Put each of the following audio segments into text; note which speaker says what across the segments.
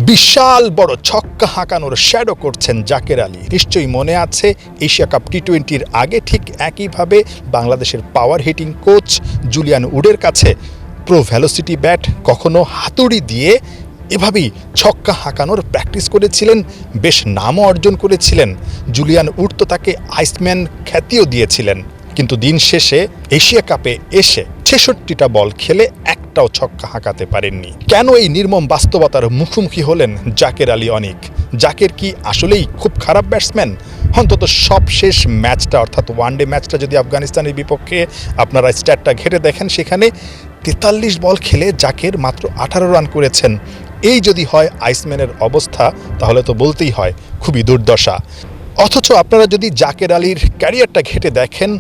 Speaker 1: বিশাল বড় ছক্কা হাঁকানোর শ্যাডো করছেন জাকের আলী। নিশ্চয়ই মনে আছে এশিয়া কাপ টি-20-র আগে ঠিক একইভাবে বাংলাদেশের পাওয়ার হিটিং কোচ জুলিয়ান উডের কাছে প্রো ভেলোসিটি ব্যাট কখনো হাতুড়ি দিয়ে এভাবেই ছক্কা হাঁকানোর প্র্যাকটিস করেছিলেন, বেশ নামও অর্জন করেছিলেন। জুলিয়ান উড তো তাকে আইসম্যান খ্যাতিও দিয়েছিলেন। কিন্তু দিন শেষে এশিয়া কাপে এসে ৬৬টা বল খেলে একটাও ছক্কা হাঁকাতে পারেননি। কেন এই নির্মম বাস্তবতার মুখোমুখি হলেন জাকের আলী অনিক? জাকের কি আসলেই খুব খারাপ ব্যাটসম্যান? অন্তত সবশেষ ম্যাচটা অর্থাৎ ওয়ানডে ম্যাচটা যদি আফগানিস্তানের বিপক্ষে আপনারা স্ট্যাটটা ঘেটে দেখেন, সেখানে ৪৩ বল খেলে জাকের মাত্র ১৮ রান করেছেন। এই যদি হয় আইসম্যানের অবস্থা, তাহলে তো বলতেই হয় খুবই দুর্দশা। অথচ আপনারা যদি জাকের আলীর ক্যারিয়ারটা ঘেটে দেখেন,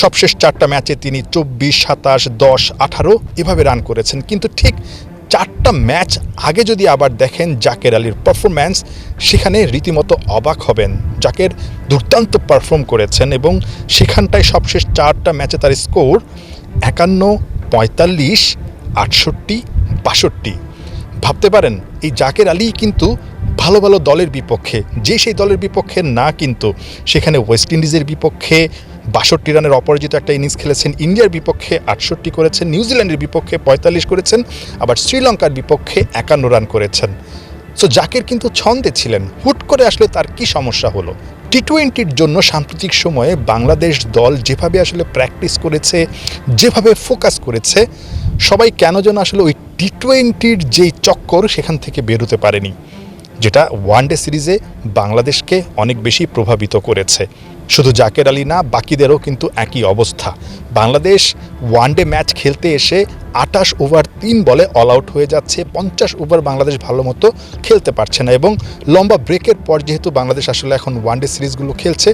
Speaker 1: সবশেষ 4টা ম্যাচে তিনি ২৪, ২৭, ১০, ১৮ এভাবে রান করেছেন। কিন্তু ঠিক 4টা ম্যাচ আগে যদি আবার দেখেন জাকের আলীর পারফরম্যান্স, সেখানে রীতিমতো অবাক হবেন। জাকের দুর্দান্ত পারফর্ম করেছেন এবং সেখানটায় সবশেষ 4টা ম্যাচে তার স্কোর ৫১, ৪৫, ৬৮, ৬২। ভাবতে পারেন এই জাকের আলী কিন্তু ভালো ভালো দলের বিপক্ষে, যে সেই দলের বিপক্ষে না, কিন্তু সেখানে ওয়েস্ট ইন্ডিজের বিপক্ষে ৬২ রানের অপরাজিত একটা ইনিংস খেলেছেন, ইন্ডিয়ার বিপক্ষে ৬৮ করেছেন, নিউজিল্যান্ডের বিপক্ষে ৪৫ করেছেন, আবার শ্রীলঙ্কার বিপক্ষে ৫১ রান করেছেন। সো জাকের কিন্তু ছন্দে ছিলেন। হুট করে আসলে তার কি সমস্যা হলো? টি-20-র জন্য সাম্প্রতিক সময়ে বাংলাদেশ দল যেভাবে আসলে প্র্যাকটিস করেছে, যেভাবে ফোকাস করেছে, সবাই কেন যেন আসলে ওই টি-20-র যেই চক্কর সেখান থেকে বেরোতে পারেনি, যেটা ওয়ানডে সিরিজে বাংলাদেশকে অনেক বেশি প্রভাবিত করেছে। শুধু জাকের আলী না, বাকিদেরও কিন্তু একই অবস্থা। বাংলাদেশ ওয়ানডে ম্যাচ খেলতে এসে ২৮ ওভার ৩ বলে অল আউট হয়ে যাচ্ছে। ৫০ ওভার বাংলাদেশ ভালো মতো খেলতে পারছে না এবং লম্বা ব্রেকের পর যেহেতু বাংলাদেশ আসলে এখন ওয়ানডে সিরিজগুলো খেলছে,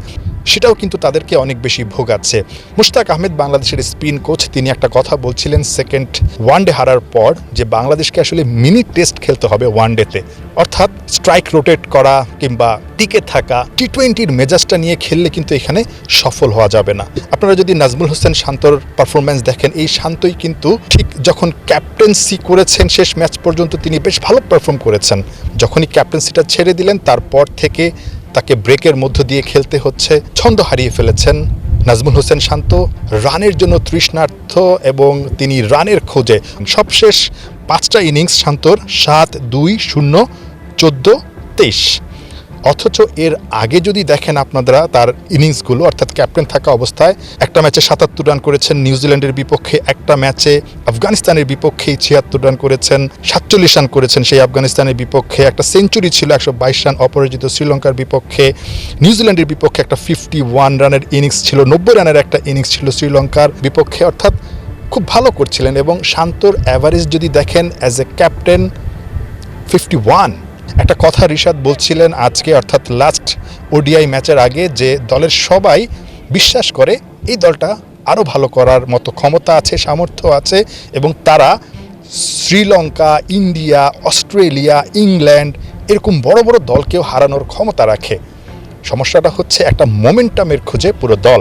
Speaker 1: সেটাও কিন্তু তাদেরকে অনেক বেশি ভোগাচ্ছে। মুশতাক আহমেদ বাংলাদেশের স্পিন কোচ, তিনি একটা কথা বলছিলেন সেকেন্ড ওয়ানডে হারার পর, যে বাংলাদেশকে আসলে মিনি টেস্ট খেলতে হবে ওয়ানডেতে, অর্থাৎ স্ট্রাইক রোটেট করা কিংবা টিকে থাকা। টি-20-র মেজাজটা নিয়ে খেললে কিন্তু এখানে সফল হওয়া যাবে না। আপনারা যদি নাজমুল হোসেন শান্তর পারফরম্যান্স দেখেন, এই শান্তই কিন্তু ঠিক যখন ক্যাপ্টেন্সি করেছেন শেষ ম্যাচ পর্যন্ত তিনি বেশ ভালো পারফর্ম করেছেন। যখনই ক্যাপ্টেন্সিটা ছেড়ে দিলেন, তারপর থেকে তাকে ব্রেকের মধ্য দিয়ে খেলতে হচ্ছে, ছন্দ হারিয়ে ফেলেছেন। নাজমুল হোসেন শান্ত রানের জন্য তৃষ্ণার্থ এবং তিনি রানের খোঁজে। সবশেষ 5টা ইনিংস শান্তর 7, 2, 0, 14, 23। অথচ এর আগে যদি দেখেন আপনারা তার ইনিংসগুলো, অর্থাৎ ক্যাপ্টেন থাকা অবস্থায় একটা ম্যাচে ৭৭ রান করেছেন নিউজিল্যান্ডের বিপক্ষে, একটা ম্যাচে আফগানিস্তানের বিপক্ষেই ৭৬ রান করেছেন, ৪৭ রান করেছেন সেই আফগানিস্তানের বিপক্ষে, একটা সেঞ্চুরি ছিল ১২২ রান অপরাজিত শ্রীলঙ্কার বিপক্ষে, নিউজিল্যান্ডের বিপক্ষে একটা 51 রানের ইনিংস ছিল, ৯০ রানের একটা ইনিংস ছিল শ্রীলঙ্কার বিপক্ষে, অর্থাৎ খুব ভালো করছিলেন। এবং শান্তর অ্যাভারেজ যদি দেখেন অ্যাজ এ ক্যাপ্টেন 51। একটা কথা রিশাদ বলছিলেন আজকে, অর্থাৎ লাস্ট ওডিআই ম্যাচের আগে, যে দলের সবাই বিশ্বাস করে এই দলটা আরও ভালো করার মতো ক্ষমতা আছে, সামর্থ্য আছে এবং তারা শ্রীলঙ্কা, ইন্ডিয়া, অস্ট্রেলিয়া, ইংল্যান্ড এরকম বড় বড় দলকেও হারানোর ক্ষমতা রাখে। সমস্যাটা হচ্ছে একটা মোমেন্টামের খোঁজে পুরো দল,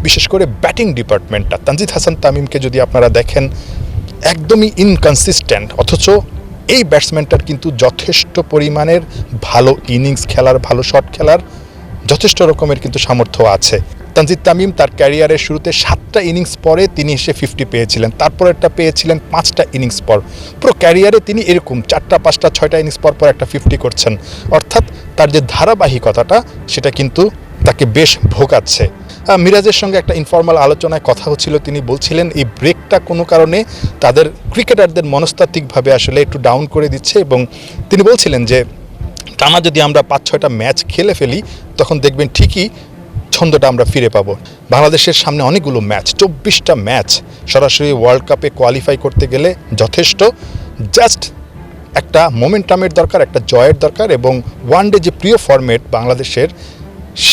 Speaker 1: বিশেষ করে ব্যাটিং ডিপার্টমেন্টটা। তানজিদ হাসান তামিমকে যদি আপনারা দেখেন, একদমই ইনকনসিস্টেন্ট, অথচ এই ব্যাটসম্যানটার কিন্তু যথেষ্ট পরিমাণের ভালো ইনিংস খেলার, ভালো শট খেলার যথেষ্ট রকমের কিন্তু সামর্থ্য আছে। তানজিদ তামিম তার ক্যারিয়ারের শুরুতে 7টা ইনিংস পরে তিনি এসে 50 পেয়েছিলেন, তারপরেরটা পেয়েছিলেন 5টা ইনিংস পর। পুরো ক্যারিয়ারে তিনি এরকম 4টা, 5টা, 6টা ইনিংস পর পর একটা 50 করছেন, অর্থাৎ তার যে ধারাবাহিকতাটা সেটা কিন্তু তাকে বেশ ভোগাচ্ছে। মিরাজের সঙ্গে একটা ইনফর্মাল আলোচনায় কথা হচ্ছিল, তিনি বলছিলেন এই ব্রেকটা কোনো কারণে তাদের ক্রিকেটারদের মনস্তাত্ত্বিকভাবে আসলে একটু ডাউন করে দিচ্ছে এবং তিনি বলছিলেন যে টানা যদি আমরা 5-6টা ম্যাচ খেলে ফেলি, তখন দেখবেন ঠিকই ছন্দটা আমরা ফিরে পাবো। বাংলাদেশের সামনে অনেকগুলো ম্যাচ, 24টা ম্যাচ, সরাসরি ওয়ার্ল্ড কাপে কোয়ালিফাই করতে গেলে যথেষ্ট। জাস্ট একটা মোমেন্টামের দরকার, একটা জয়ের দরকার এবং ওয়ানডে যে প্রিয় ফরম্যাট বাংলাদেশের,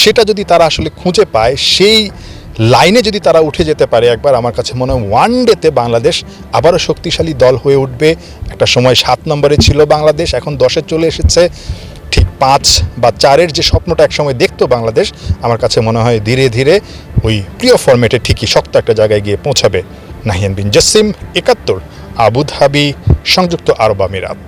Speaker 1: সেটা যদি তারা আসলে খুঁজে পায়, সেই লাইনে যদি তারা উঠে যেতে পারে একবার, আমার কাছে মনে হয় ওয়ানডেতে বাংলাদেশ আবারও শক্তিশালী দল হয়ে উঠবে। একটা সময় 7 নম্বরে ছিল বাংলাদেশ, এখন 10-এ চলে এসেছে। ঠিক 5 বা 4-এর যে স্বপ্নটা একসময় দেখতো বাংলাদেশ, আমার কাছে মনে হয় ধীরে ধীরে ওই প্রিয় ফরম্যাটে ঠিকই শক্ত একটা জায়গায় গিয়ে পৌঁছাবে। নাহিয়ান বিন জাসিম, ৭১, আবুধাবি, সংযুক্ত আরব আমিরাত।